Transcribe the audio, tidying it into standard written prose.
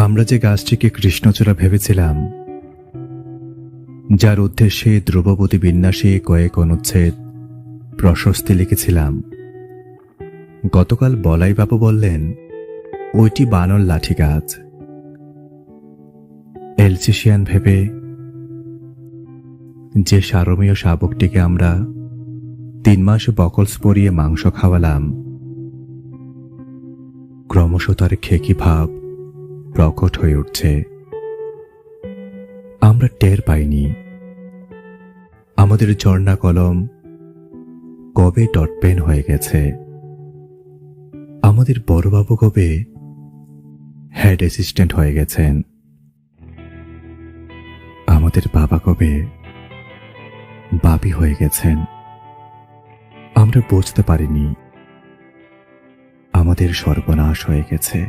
আমরা যে গাছটিকে কৃষ্ণচূড়া ভেবেছিলাম, যার উদ্দেশ্যে ধ্রুবপতি বিন্যাসে কয়েক অনুচ্ছেদ প্রশস্তি লিখেছিলাম, গতকাল বলাই বাবু বললেন ওইটি বানর লাঠি গাছ। এলসিশিয়ান ভেবে যে সারমীয় শাবকটিকে আমরা 3 মাস বকলস পরিয়ে মাংস খাওয়ালাম, ক্রমশ তার খেকি ভাব প্রকট হয়ে উঠছে। আমরা টের পাইনি আমাদের ঝর্ণা কলম কবে ডট পেন হয়ে গেছে, আমাদের বড়বাবু কবে হেড অ্যাসিস্ট্যান্ট হয়ে গেছেন, আমাদের বাবা কবে বাবি হয়ে গেছেন। আমরা বুঝতে পারিনি আমাদের সর্বনাশ হয়ে গেছে।